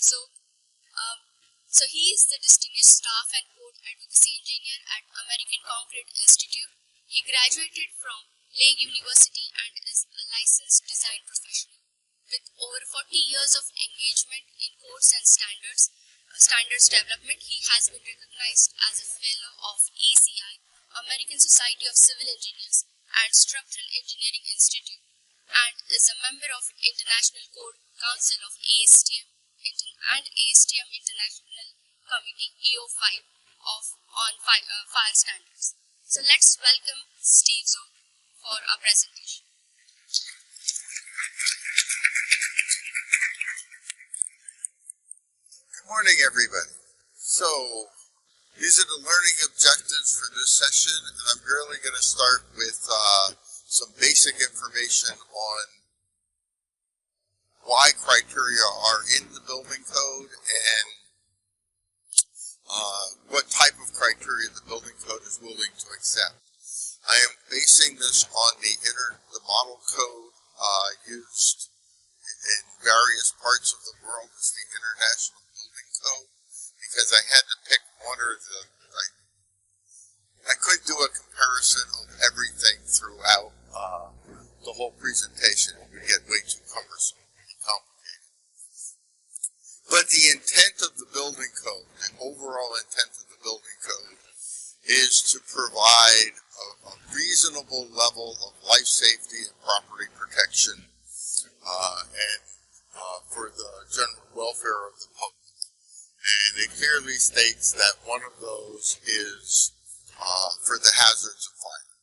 So he is the Distinguished Staff and Code Advocacy Engineer at American Concrete Institute. He graduated from Lake University and is a licensed design professional. With over 40 years of engagement in codes and standards development, he has been recognized as a fellow of ACI, American Society of Civil Engineers, and Structural Engineering Institute, and is a member of International Code Council of ASTM and ASTM International Committee EO5 on fire standards. So let's welcome Steve Zoe for our presentation. Good morning, everybody. So these are the learning objectives for this session, and I'm really going to start with some basic information on why criteria are in the building code and what type of criteria the building code is willing to accept. I am basing this on the model code used in various parts of the world as the International Building Code, because I had to pick one or the I couldn't do a comparison of everything throughout the whole presentation. It would get way too cumbersome and complicated. But the intent of the building code, the overall intent of the building code, is to provide a reasonable level of life safety and property protection and for the general welfare of the public. And it clearly states that one of those is for the hazards of fire.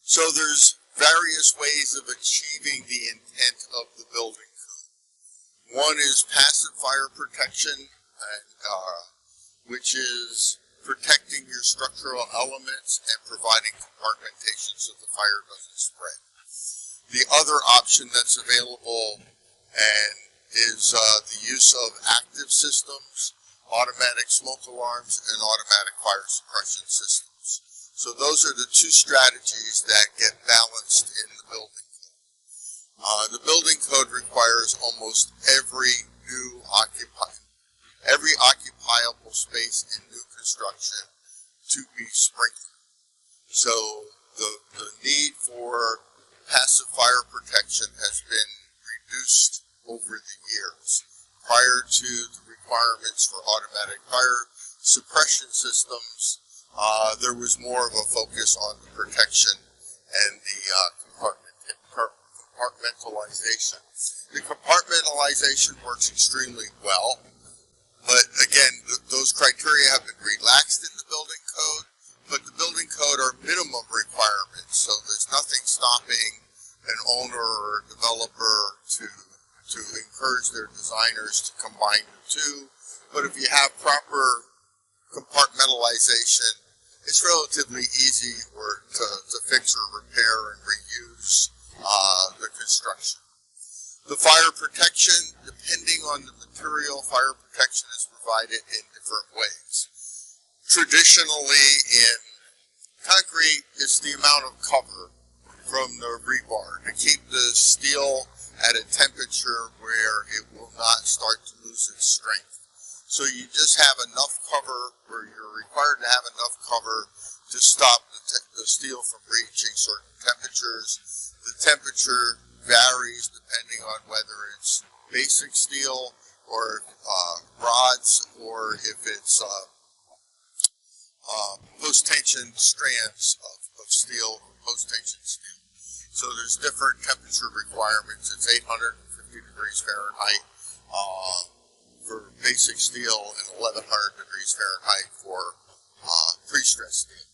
So there's various ways of achieving the intent of the building code. One is passive fire protection, which is protecting your structural elements and providing compartmentation so the fire doesn't spread. The other option that's available is the use of active systems, automatic smoke alarms, and automatic fire suppression systems. So those are the two strategies that get balanced in the building code. The building code requires almost every occupiable space in new construction to be sprinkled. So the need for passive fire protection has been reduced over the years. Prior to the requirements for automatic fire suppression systems, there was more of a focus on the protection and the compartmentalization. The compartmentalization works extremely well, but again, those criteria have been relaxed in the building code, but the building code are minimum requirements, so there's nothing stopping an owner or a developer to encourage their designers to combine the two. But if you have proper compartmentalization, it's relatively easy to fix or repair and reuse the construction. The fire protection, depending on the material, fire protection is provided in different ways. Traditionally in concrete, it's the amount of cover from the rebar to keep the steel at a temperature where it will not start to lose its strength. So you just have enough cover, or you're required to have enough cover to stop the steel from reaching certain temperatures. The temperature varies depending on whether it's basic steel or rods, or if it's post-tension strands of steel or post-tension steel. So there's different temperature requirements. It's 850 degrees Fahrenheit for basic steel and 1100 degrees Fahrenheit for pre-stressed steel.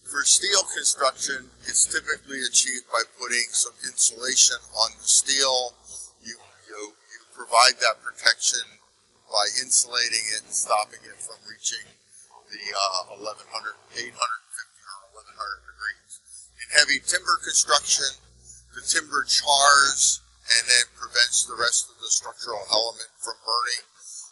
For steel construction, it's typically achieved by putting some insulation on the steel. You provide that protection by insulating it and stopping it from reaching the 850 or 1100 degrees. In heavy timber construction, the timber chars and then prevents the rest of the structural element from burning.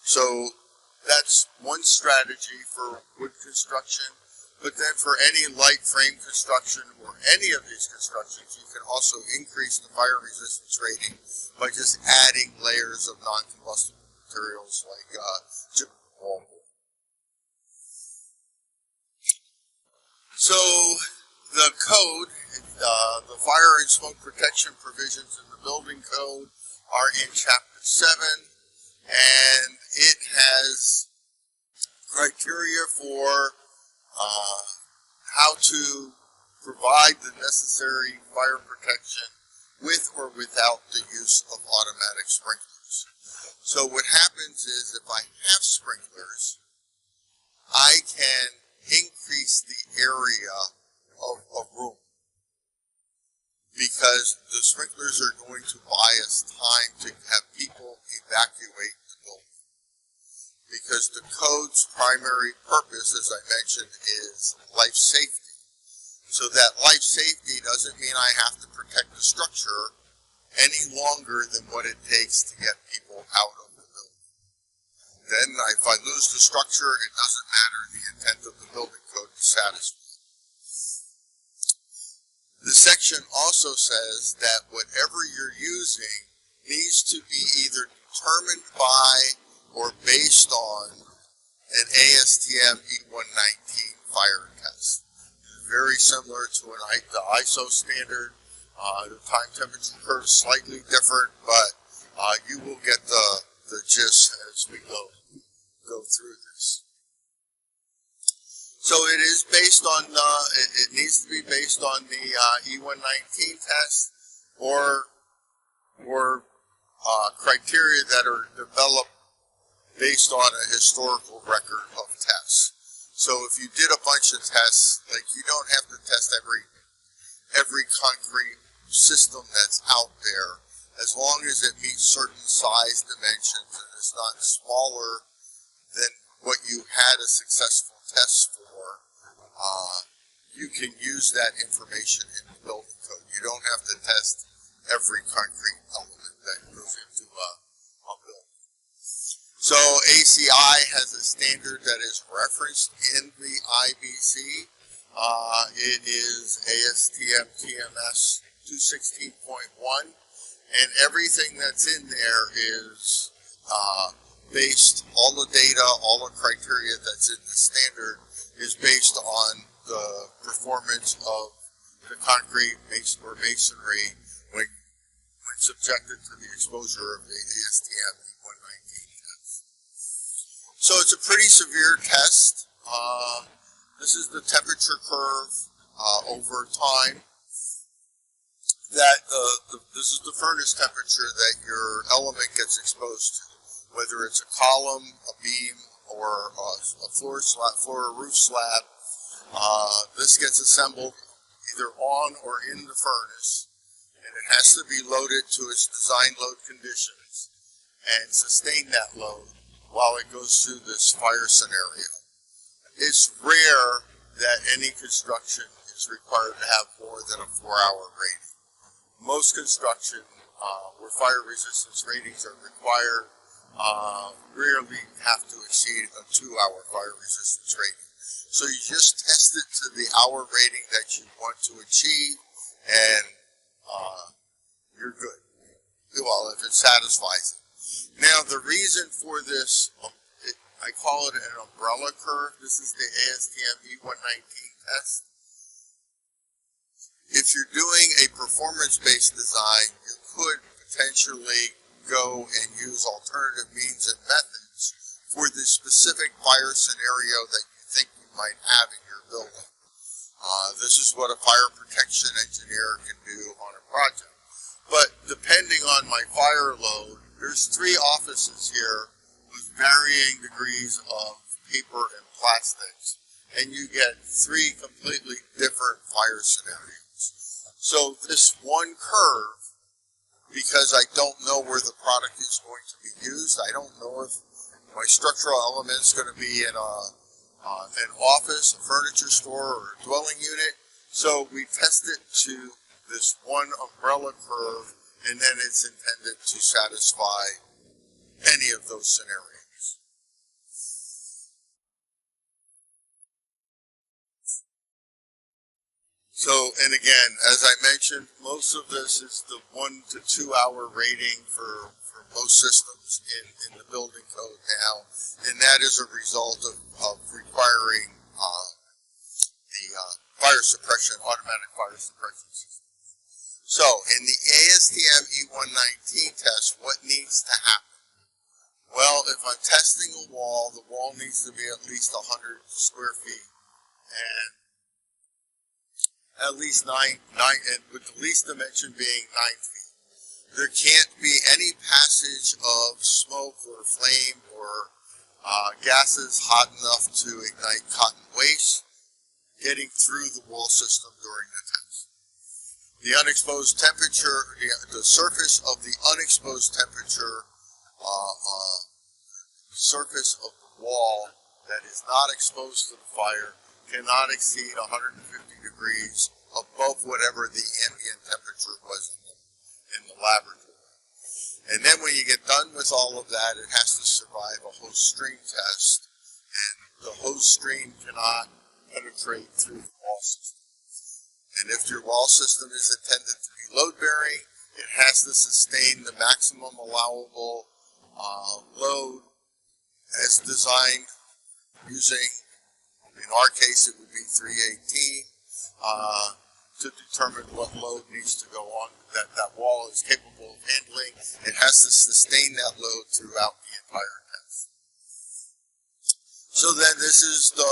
So that's one strategy for wood construction. But then for any light frame construction or any of these constructions, you can also increase the fire resistance rating by just adding layers of non-combustible materials like gypsum wall. So the code, the fire and smoke protection provisions in the building code are in Chapter 7, and it has criteria for how to provide the necessary fire protection with or without the use of automatic sprinklers. So what happens is if I have sprinklers, I can increase the area of room because the sprinklers are going to buy us time to have people evacuate the building. Because the code's primary purpose, as I mentioned, is life safety. So that life safety doesn't mean I have to protect the structure any longer than what it takes to get people out of the building. Then if I lose the structure, it doesn't matter. The intent of the building code is satisfied. The section also says that whatever you're using needs to be either determined by or based on an ASTM E119 fire test. Very similar to the ISO standard. The time temperature curve is slightly different, but you will get the gist as we go through this. So it is based on, it needs to be based on the E119 test or criteria that are developed based on a historical record of tests. So if you did a bunch of tests, like you don't have to test every concrete system that's out there, as long as it meets certain size dimensions and is not smaller than what you had a successful test for, you can use that information in the building code. You don't have to test every concrete element that goes into a building. So ACI has a standard that is referenced in the IBC. It is ASTM TMS 216.1, and everything that's in there is based, all the data, all the criteria that's in the standard is based on the performance of the concrete or masonry when subjected to the exposure of the ASTM E119 test. So it's a pretty severe test. This is the temperature curve over time. This is the furnace temperature that your element gets exposed to, whether it's a column, a beam, or a floor or roof slab. This gets assembled either on or in the furnace, and it has to be loaded to its design load conditions and sustain that load while it goes through this fire scenario. It's rare that any construction is required to have more than a 4-hour rating. Most construction where fire resistance ratings are required rarely have to exceed a 2-hour fire resistance rating. So you just test it to the hour rating that you want to achieve, and you're good. Well, if it satisfies it. Now, the reason for this, I call it an umbrella curve. This is the ASTM E119 test. If you're doing a performance-based design, you could potentially go and use alternative means and methods for the specific fire scenario that you think you might have in your building. This is what a fire protection engineer can do on a project. But depending on my fire load, there's 3 offices here with varying degrees of paper and plastics, and you get 3 completely different fire scenarios. So this one curve, because I don't know where the product is going to be used, I don't know if my structural element is going to be in an office, a furniture store, or a dwelling unit. So we test it to this one umbrella curve, and then it's intended to satisfy any of those scenarios. So, and again, as I mentioned, most of this is the 1 to 2 hour rating for most systems in the building code now, and that is a result of requiring the fire suppression, automatic fire suppression system. So, in the ASTM E119 test, what needs to happen? Well, if I'm testing a wall, the wall needs to be at least 100 square feet, and at least 9, and with the least dimension being 9 feet. There can't be any passage of smoke or flame or gases hot enough to ignite cotton waste getting through the wall system during the test. The unexposed temperature, the surface of the unexposed temperature, surface of the wall that is not exposed to the fire cannot exceed 150 degrees above whatever the ambient temperature was in the laboratory. And then when you get done with all of that, it has to survive a host stream test, and the host stream cannot penetrate through the wall system. And if your wall system is intended to be load-bearing, it has to sustain the maximum allowable load as designed using, in our case, it would be 318 to determine what load needs to go on, that wall is capable of handling. It has to sustain that load throughout the entire test. So then this is the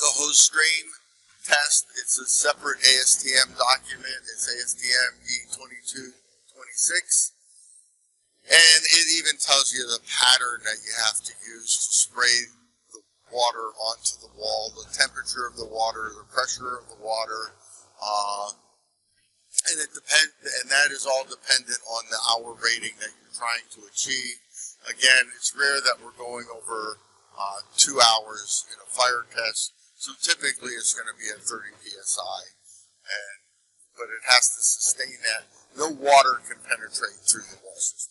host stream test. It's a separate ASTM document. It's ASTM E119. And it even tells you the pattern that you have to use to spray the water onto the wall, the temperature of the water, the pressure of the water, and that is all dependent on the hour rating that you're trying to achieve. Again, it's rare that we're going over 2 hours in a fire test, so typically it's going to be at 30 psi, but it has to sustain that. No water can penetrate through the wall system.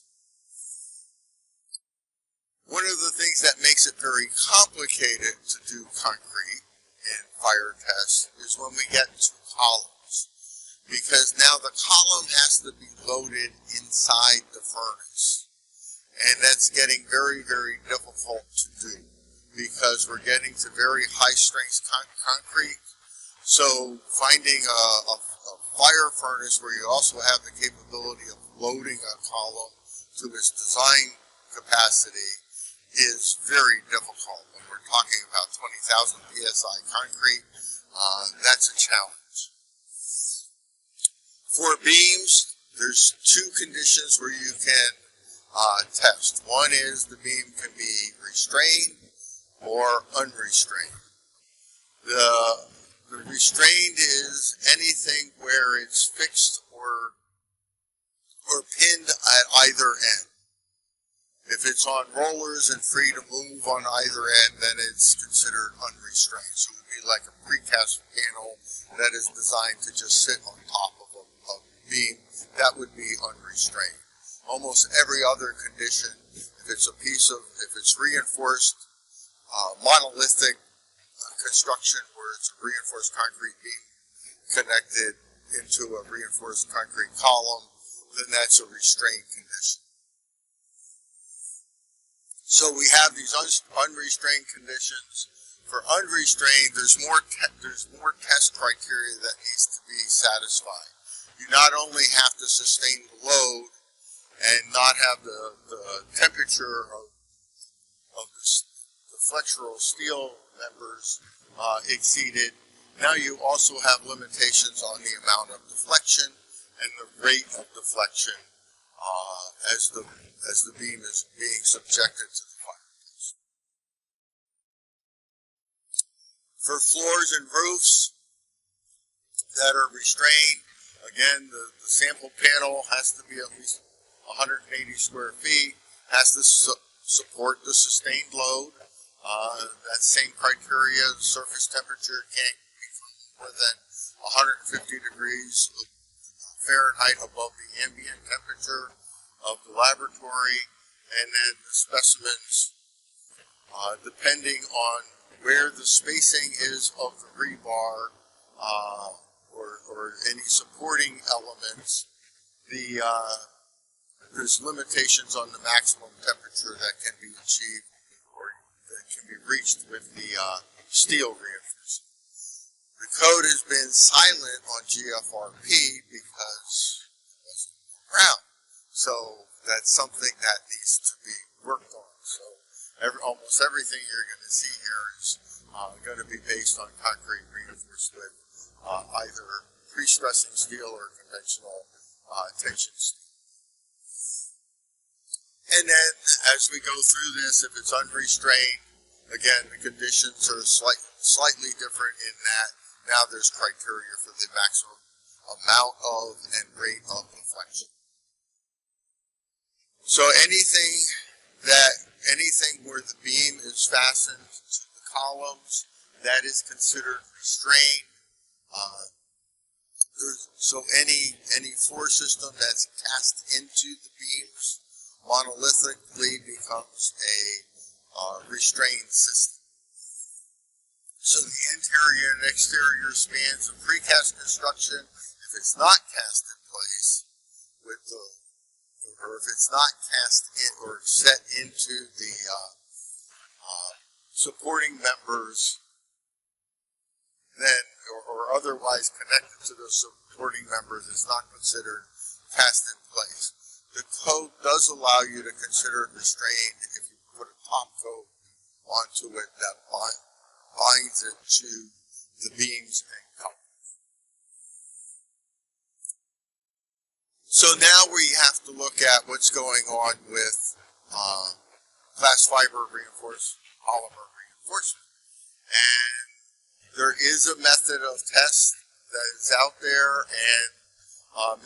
One of the things that makes it very complicated to do concrete in fire tests is when we get to columns, because now the column has to be loaded inside the furnace, and that's getting very, very difficult to do because we're getting to very high strength concrete. So finding a fire furnace where you also have the capability of loading a column to its design capacity is very difficult. When we're talking about 20,000 psi concrete, that's a challenge. For beams, there's two conditions where you can test. One is the beam can be restrained or unrestrained. The restrained is anything where it's fixed or pinned at either end. If it's on rollers and free to move on either end, then it's considered unrestrained. So it would be like a precast panel that is designed to just sit on top of a beam. That would be unrestrained. Almost every other condition, if it's reinforced, monolithic construction where it's a reinforced concrete beam connected into a reinforced concrete column, then that's a restrained condition. So we have these unrestrained conditions. For unrestrained, there's more test criteria that needs to be satisfied. You not only have to sustain the load and not have the temperature of the flexural steel members exceeded. Now you also have limitations on the amount of deflection and the rate of deflection as the beam is being subjected to the fire test. For floors and roofs that are restrained, again, the sample panel has to be at least 180 square feet, has to support the sustained load. That same criteria, the surface temperature can't be more than 150 degrees Fahrenheit above the ambient temperature of the laboratory, and then the specimens, depending on where the spacing is of the rebar or any supporting elements. There's limitations on the maximum temperature that can be achieved or that can be reached with the steel reinforcement. The code has been silent on GFRP because it wasn't around. So that's something that needs to be worked on. So almost everything you're going to see here is going to be based on concrete reinforced with either pre-stressing steel or conventional tension steel. And then as we go through this, if it's unrestrained, again, the conditions are slightly different in that now there's criteria for the maximum amount of and rate of deflection. So anything where the beam is fastened to the columns, that is considered restrained. So any floor system that's cast into the beams monolithically becomes a restrained system. So the interior and exterior spans of precast construction, if it's not cast in place with or if it's not cast in or set into the supporting members, then or otherwise connected to those supporting members, is not considered cast in place. The code does allow you to consider it restrained if you put a top coat onto it that binds it to the beams and columns. So now we have to look at what's going on with glass fiber reinforced polymer reinforcement. And there is a method of test that is out there, and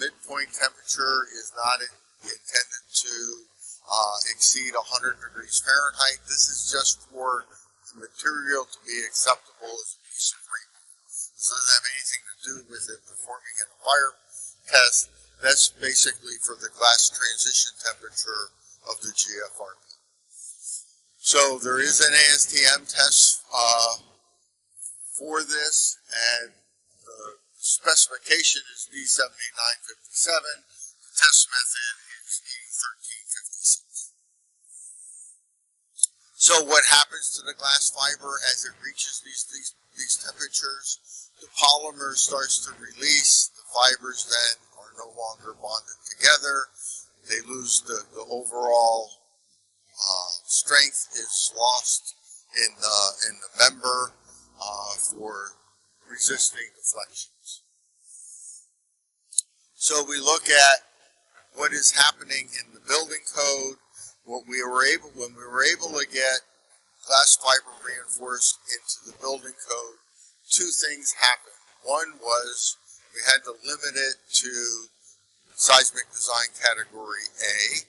midpoint temperature is not intended to exceed 100 degrees Fahrenheit. This is just for the material to be acceptable as a piece of rebar. It doesn't have anything to do with it performing an environment test. That's basically for the glass transition temperature of the GFRP. So there is an ASTM test for this, and the specification is D7957. The test method is D1356. So what happens to the glass fiber as it reaches these temperatures? The polymer starts to release. The fibers then are no longer bonded together. They lose the overall strength is lost in the member for resisting deflections. So we look at what is happening in the building code. When we were able to get glass fiber reinforced into the building code, two things happened. One was we had to limit it to seismic design category A.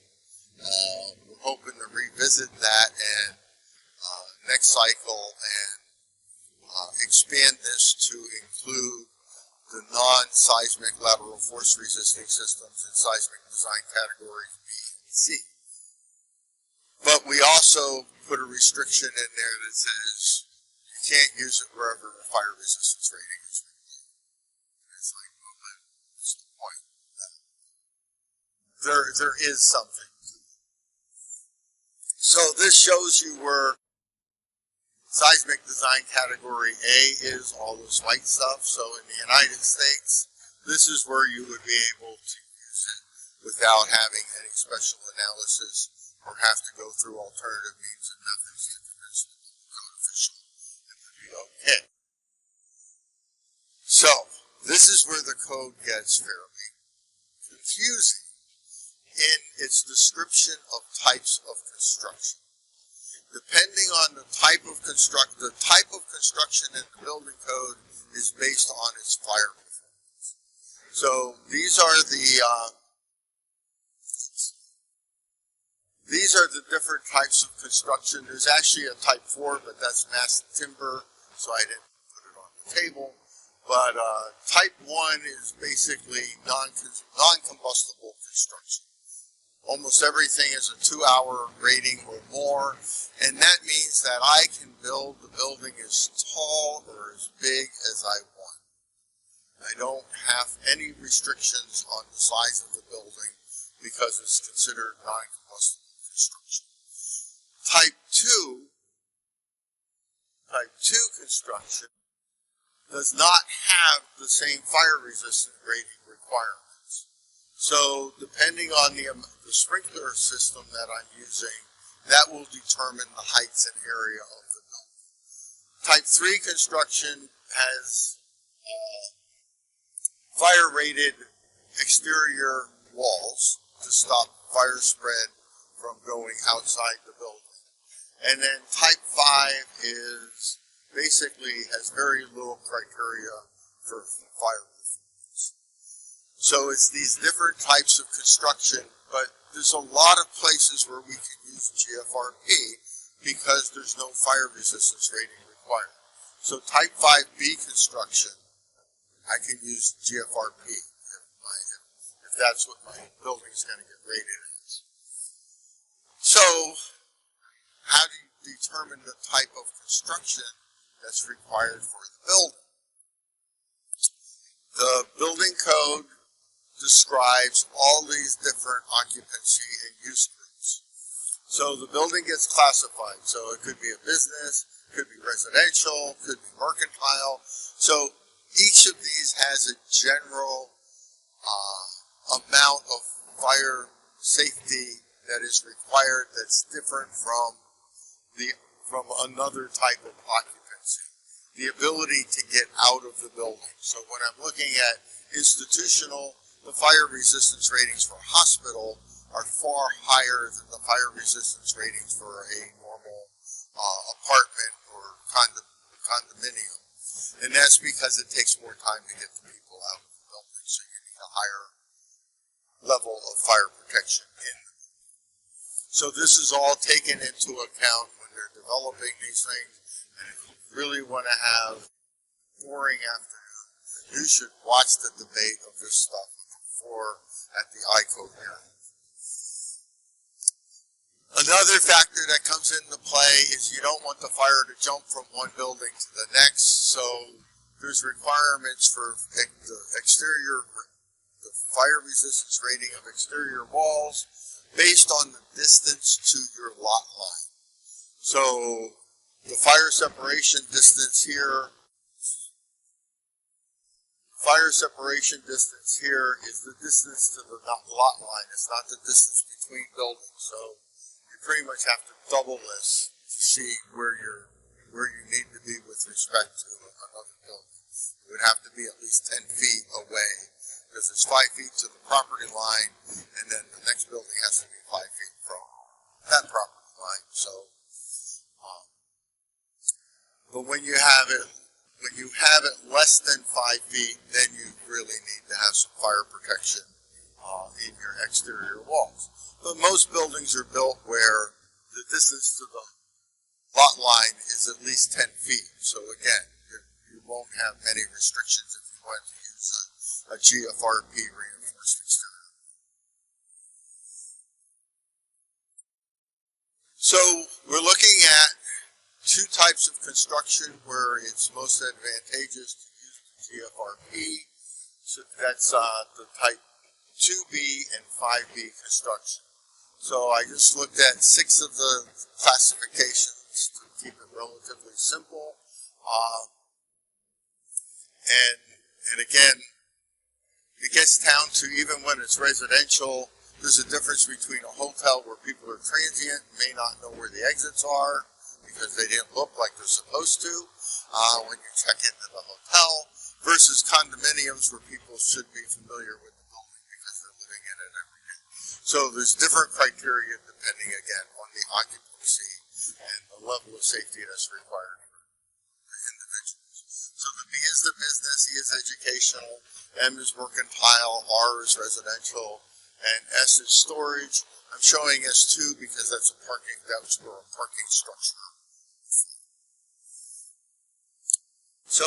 We're hoping to revisit that and next cycle and expand this to include the non-seismic lateral force resisting systems in seismic design categories B and C. But we also put a restriction in there that says you can't use it wherever the fire resistance rating is required. It's like, well, what's the point? There is something. So this shows you where seismic design category A is, all this white stuff. So in the United States, this is where you would be able to use it without having any special analysis or have to go through alternative means and methods to convince the code official it would be okay. So this is where the code gets fairly confusing in its description of types of construction. Depending on the type of construction in the building code is based on its fire performance. So these are the different types of construction. There's actually a type 4, but that's massed timber, so I didn't put it on the table. But type 1 is basically non-combustible construction. Almost everything is a 2-hour rating or more, and that means that I can build the building as tall or as big as I want. I don't have any restrictions on the size of the building because it's considered non-combustible construction. Type 2 construction does not have the same fire resistant rating requirements. So depending on the sprinkler system that I'm using, that will determine the heights and area of the building. Type 3 construction has fire rated exterior walls to stop fire spread from going outside the building. And then type 5 is basically has very little criteria for fire performance. So it's these different types of construction, but there's a lot of places where we can use GFRP because there's no fire resistance rating required. So type 5B construction, I can use GFRP if that's what my building is going to get rated as. So how do you determine the type of construction that's required for the building? The building code describes all these different occupancy and use groups. So the building gets classified. So it could be a business, could be residential, could be mercantile. So each of these has a general amount of fire safety that is required that's different from another type of occupancy. The ability to get out of the building. So when I'm looking at institutional, the fire resistance ratings for hospital are far higher than the fire resistance ratings for a normal apartment or condominium. And that's because it takes more time to get the people out of the building, so you need a higher level of fire protection in them. So this is all taken into account when they're developing these things. And if you really want to have boring afternoon, you should watch the debate of this stuff before at the ICO hearing. Another factor that comes into play is you don't want the fire to jump from one building to the next, so there's requirements for the fire resistance rating of exterior walls based on the distance to your lot line. So the fire separation distance here is the distance to the lot line. It's not the distance between buildings. So you pretty much have to double this to see where you need to be with respect to another building. You would have to be at least 10 feet away because it's 5 feet to the property line, and then the next building has to be 5 feet from that property line. So, but when you have it less than 5 feet, then you really need to have some fire protection in your exterior walls. But most buildings are built where the distance to the lot line is at least 10 feet. So again, you won't have many restrictions if you want to use a GFRP reinforced exterior. So we're looking at two types of construction where it's most advantageous to use the GFRP. So that's the type 2B and 5B construction. So I just looked at 6 of the classifications to keep it relatively simple. And again, it gets down to even when it's residential, there's a difference between a hotel where people are transient and may not know where the exits are because they didn't look like they're supposed to when you check into the hotel versus condominiums where people should be familiar with the building because they're living in it every day. So there's different criteria depending again on the occupancy and the level of safety that's required for the individuals. So the B is the business, E is educational, M is mercantile, R is residential, and S is storage. I'm showing S2 because that was for a parking structure. So,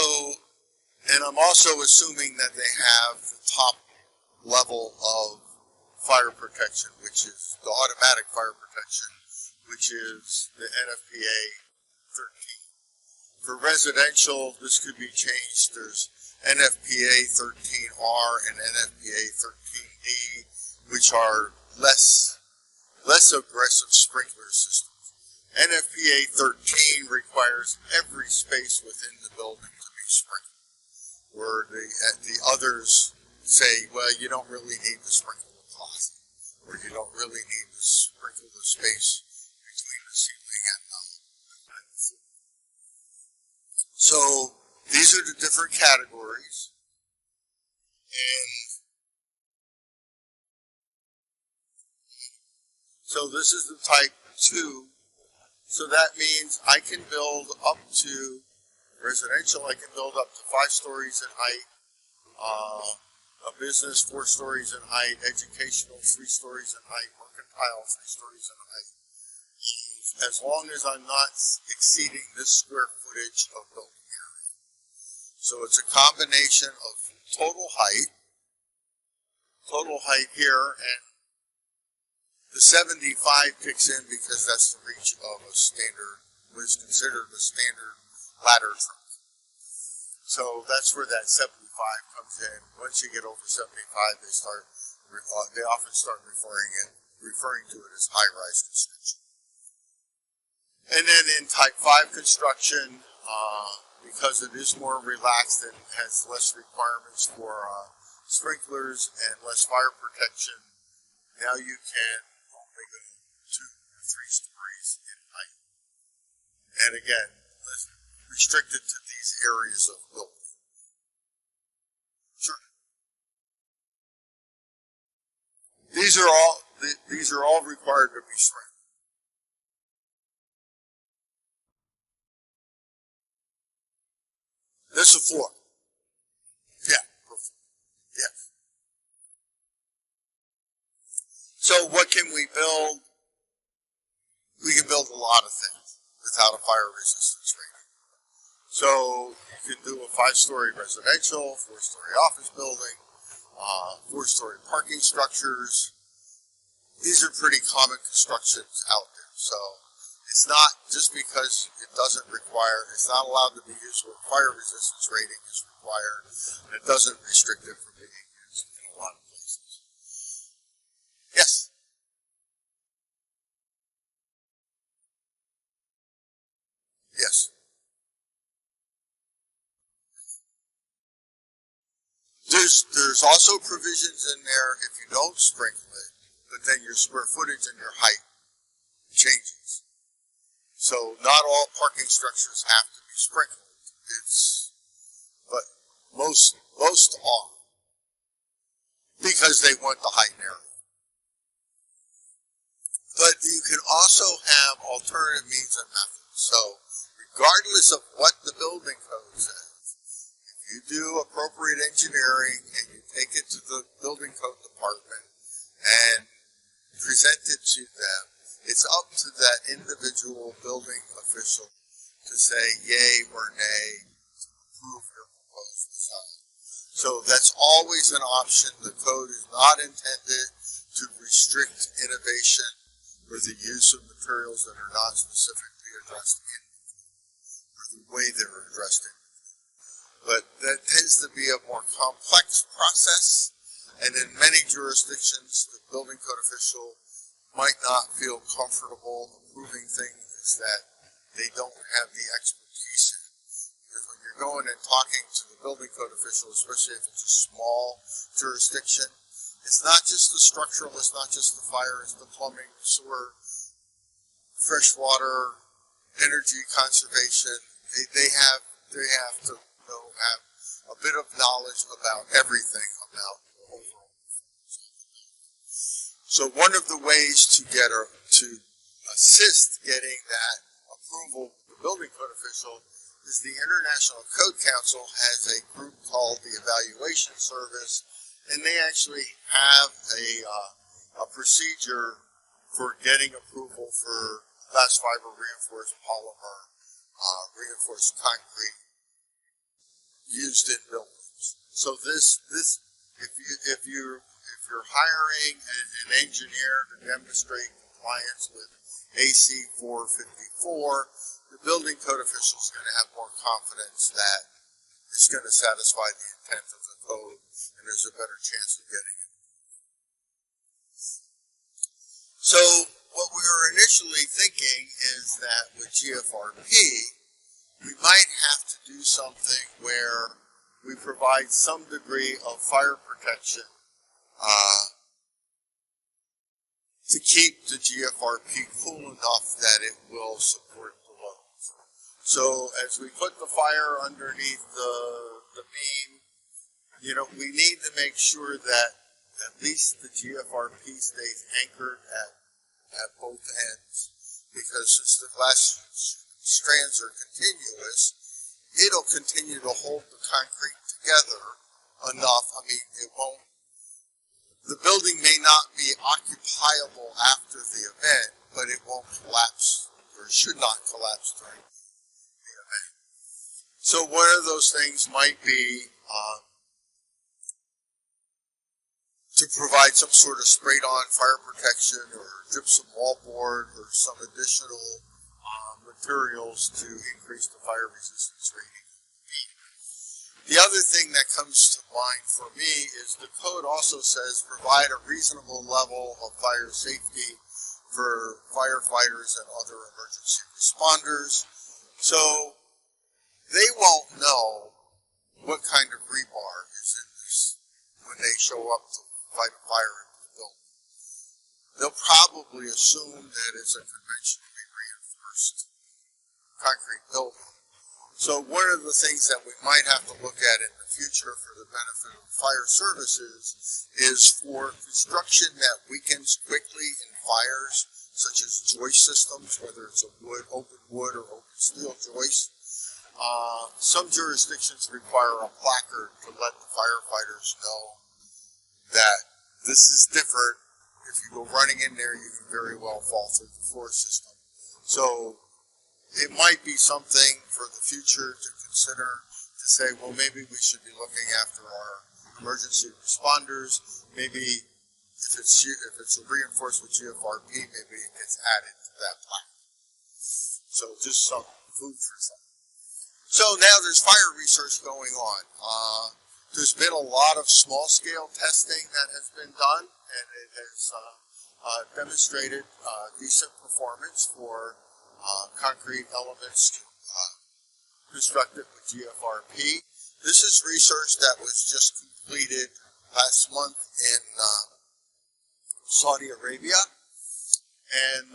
and I'm also assuming that they have the top level of fire protection, which is the automatic fire protection, which is the NFPA 13. For residential, this could be changed. There's NFPA 13R and NFPA 13E, which are less aggressive sprinkler systems. NFPA 13 requires every space within the building to be sprinkled, where the others say, well, you don't really need to sprinkle the closet, or you don't really need to sprinkle the space between the ceiling and the floor. So these are the different categories, and so this is the type 2. So that means I can build up to residential, I can build up to 5 stories in height, a business 4 stories in height, educational 3 stories in height, mercantile 3 stories in height, as long as I'm not exceeding this square footage of building area. So it's a combination of total height here, and the 75 kicks in because that's the reach of a standard, what is considered a standard ladder truck. So that's where that 75 comes in. Once you get over 75, they often start referring to it as high-rise construction. And then in type 5 construction, because it is more relaxed and has less requirements for sprinklers and less fire protection, now you can only go 2 or 3 stories in height. And again, restricted to these areas of building. Sure. These are all required to be sprinkled. This is a floor. Yeah. Yes. So what can we build? We can build a lot of things without a fire resistance rating. So you can do a 5-story residential, 4-story office building, 4-story parking structures. These are pretty common constructions out there. So it's not just because it doesn't require, it's not allowed to be used where fire resistance rating is required, and it doesn't restrict it from being used in a lot of places. Yes? Yes. There's also provisions in there if you don't sprinkle it, but then your square footage and your height changes. So not all parking structures have to be sprinkled. But most are, because they want the height and area. But you can also have alternative means and methods. So regardless of what the building code says, if you do appropriate engineering and you take it to the building code department and present it to them, it's up to that individual building official to say yay or nay to approve your proposed design. So that's always an option. The code is not intended to restrict innovation or the use of materials that are not specifically addressed in or the way they're addressed in. But that tends to be a more complex process, and in many jurisdictions, the building code official might not feel comfortable approving things that they don't have the expertise in. Because when you're going and talking to the building code official, especially if it's a small jurisdiction, it's not just the structural, it's not just the fire, it's the plumbing, sewer, fresh water, energy conservation. They have to have a bit of knowledge about everything about the overall. So one of the ways to assist getting that approval from the building code official is the International Code Council has a group called the Evaluation Service, and they actually have a procedure for getting approval for glass fiber reinforced polymer, reinforced concrete used in buildings. So if you're you're hiring an engineer to demonstrate compliance with AC 454, the building code official is going to have more confidence that it's going to satisfy the intent of the code, and there's a better chance of getting it. So what we were initially thinking is that with GFRP, we might have to do something where we provide some degree of fire protection to keep the GFRP cool enough that it will support the load. So as we put the fire underneath the beam, you know, we need to make sure that at least the GFRP stays anchored at both ends, because since the glass strands are continuous, it'll continue to hold the concrete together enough. I mean, it won't, the building may not be occupiable after the event, but it won't collapse, or should not collapse during the event. So one of those things might be to provide some sort of sprayed-on fire protection or gypsum wallboard or some additional materials to increase the fire resistance rating. The other thing that comes to mind for me is the code also says provide a reasonable level of fire safety for firefighters and other emergency responders. So they won't know what kind of rebar is in this when they show up to fight a fire in the building. They'll probably assume that it's a conventionally reinforced concrete building. So one of the things that we might have to look at in the future for the benefit of fire services is for construction that weakens quickly in fires, such as joist systems, whether it's a open wood or open steel joist. Some jurisdictions require a placard to let the firefighters know that this is different. If you go running in there, you can very well fall through the floor system. So it might be something for the future to consider, to say, well, maybe we should be looking after our emergency responders. Maybe if it's reinforced with GFRP, maybe it gets added to that plaque. So just some food for thought. So now there's fire research going on. There's been a lot of small-scale testing that has been done, and it has demonstrated decent performance for concrete elements constructed with GFRP. This is research that was just completed last month in Saudi Arabia, and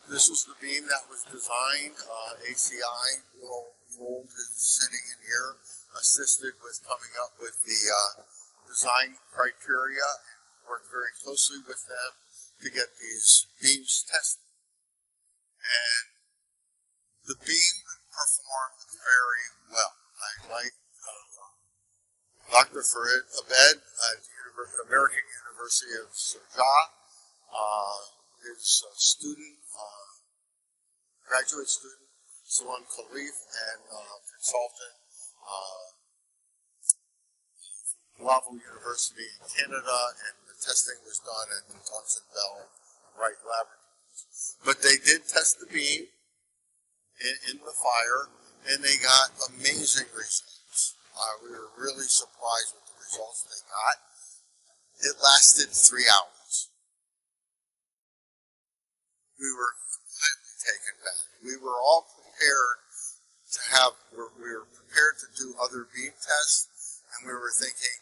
this was the beam that was designed. ACI Gold is sitting in here, assisted with coming up with the design criteria, and worked very closely with them to get these beams tested. And the beam performed very well. I like Dr. Farid Abed at the American University of Sharjah, his student, graduate student, Salam Khalif, and consultant, Laval University in Canada, and the testing was done at the Thompson Bell Wright Laboratory. But they did test the beam in the fire, and they got amazing results. We were really surprised with the results they got. It lasted 3 hours. We were completely taken back. We were all prepared to we were prepared to do other beam tests, and we were thinking,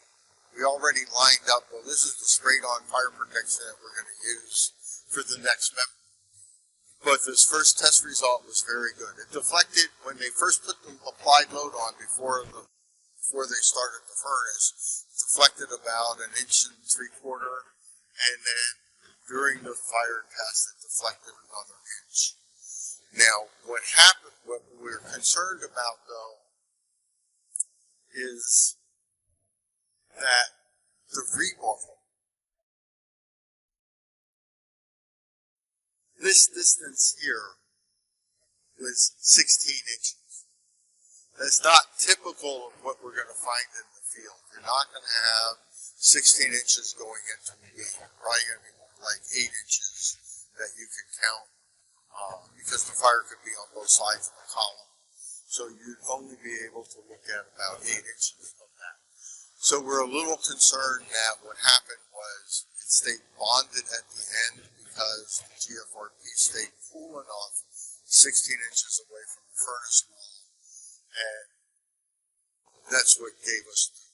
we already lined up, well, this is the sprayed-on fire protection that we're going to use for the next method. But this first test result was very good. It deflected, when they first put the applied load on before they started the furnace, deflected about 1.75 inches, and then during the fire test it deflected another inch. Now, what we're concerned about though is that the rebar, this distance here was 16 inches. That's not typical of what we're going to find in the field. You're not going to have 16 inches going into a beam. Probably going to be more like 8 inches that you can count because the fire could be on both sides of the column. So you'd only be able to look at about 8 inches of that. So we're a little concerned that what happened was it stayed bonded at the end because the GFRP stayed cool enough 16 inches away from the furnace wall, and that's what gave us the.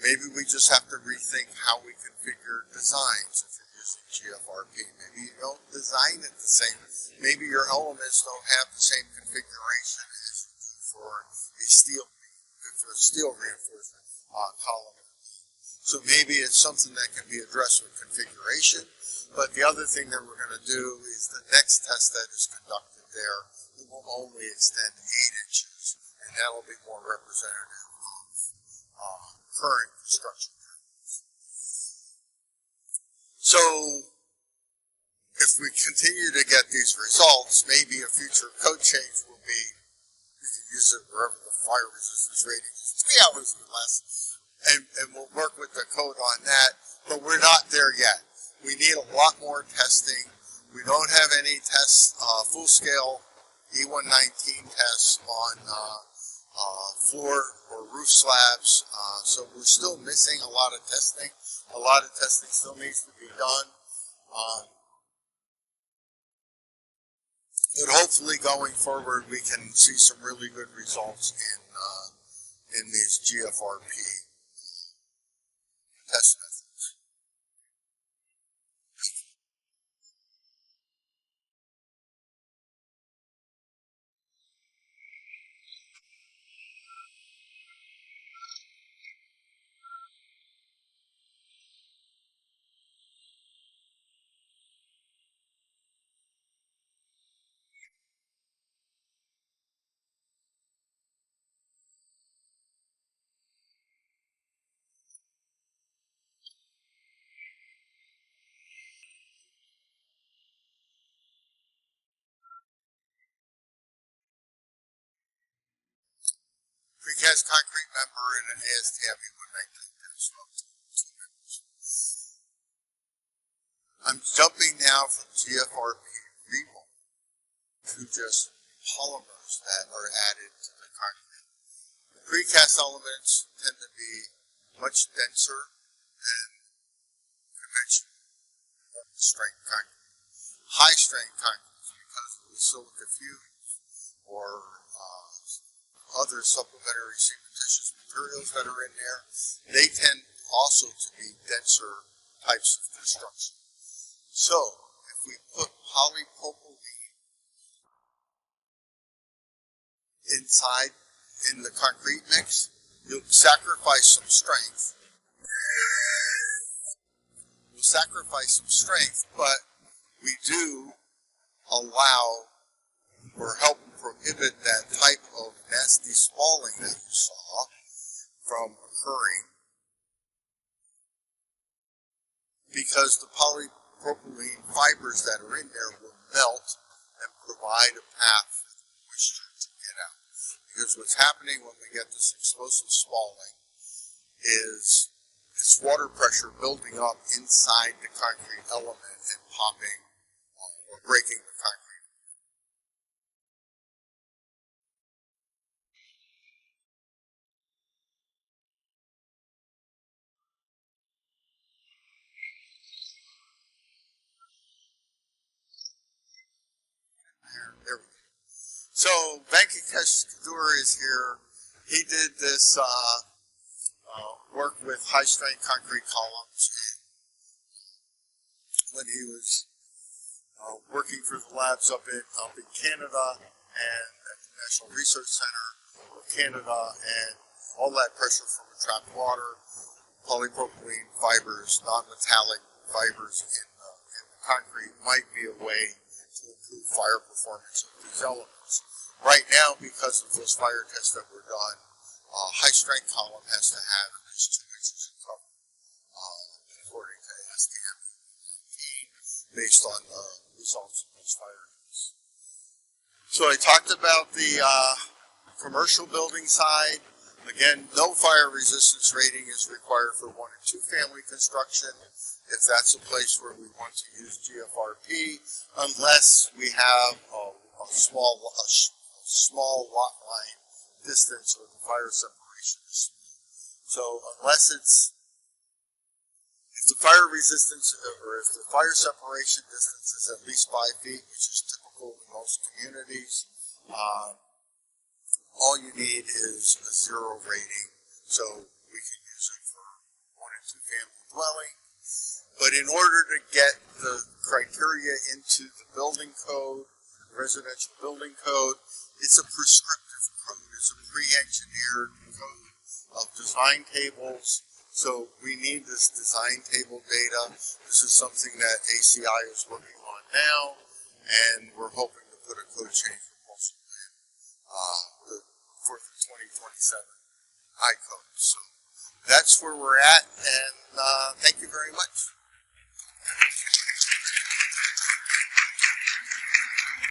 Maybe we just have to rethink how we configure designs if you're using GFRP. Maybe you don't design it the same. Maybe your elements don't have the same configuration as you do for a steel reinforcement column. So maybe it's something that can be addressed with configuration. But the other thing that we're going to do is the next test that is conducted there, it will only extend 8 inches, and that'll be more representative of current construction. So if we continue to get these results, maybe a future code change will be you can use it wherever the fire resistance rating is 3 hours or less, and we'll work with the code on that, but we're not there yet. We need a lot more testing. We don't have any tests, full-scale E119 tests on floor or roof slabs, so we're still missing a lot of testing. A lot of testing still needs to be done. But hopefully going forward we can see some really good results in these GFRP test methods. Precast concrete member in an ASTM E119 test. I'm jumping now from GFRP remold to just polymers that are added to the concrete. The precast elements tend to be much denser than conventional strength concrete. High strength concrete, because of the silica fumes or other supplementary cementitious materials that are in there, they tend also to be denser types of construction. So, if we put polypropylene inside in the concrete mix, you'll sacrifice some strength. We'll sacrifice some strength, but we do allow or help prohibit that type of nasty spalling that you saw from occurring, because the polypropylene fibers that are in there will melt and provide a path for the moisture to get out. Because what's happening when we get this explosive spalling is this water pressure building up inside the concrete element and popping or breaking the concrete. There we go. So Venkatesh Kadur is here. He did this work with high-strength concrete columns when he was working for the labs up in Canada and at the National Research Center of Canada, and all that pressure from the trapped water, polypropylene fibers, non-metallic fibers in the concrete might be a way to improve fire performance of these elements. Right now, because of those fire tests that were done, high-strength column has to have at least 2 inches of cover, according to ASTM E119, based on the results of those fire tests. So I talked about the commercial building side. Again, no fire resistance rating is required for 1 and 2 family construction, if that's a place where we want to use GFRP, unless we have a small lot line distance or the fire separation is small. So unless if the fire resistance or if the fire separation distance is at least 5 feet, which is typical in most communities, all you need is a 0 rating, so we can use it for 1 and 2 family dwelling. But in order to get the criteria into the building code, residential building code, it's a prescriptive code. It's a pre-engineered code of design tables. So we need this design table data. This is something that ACI is working on now, and we're hoping to put a code change proposal in for the 2027 high code. So that's where we're at, and thank you very much.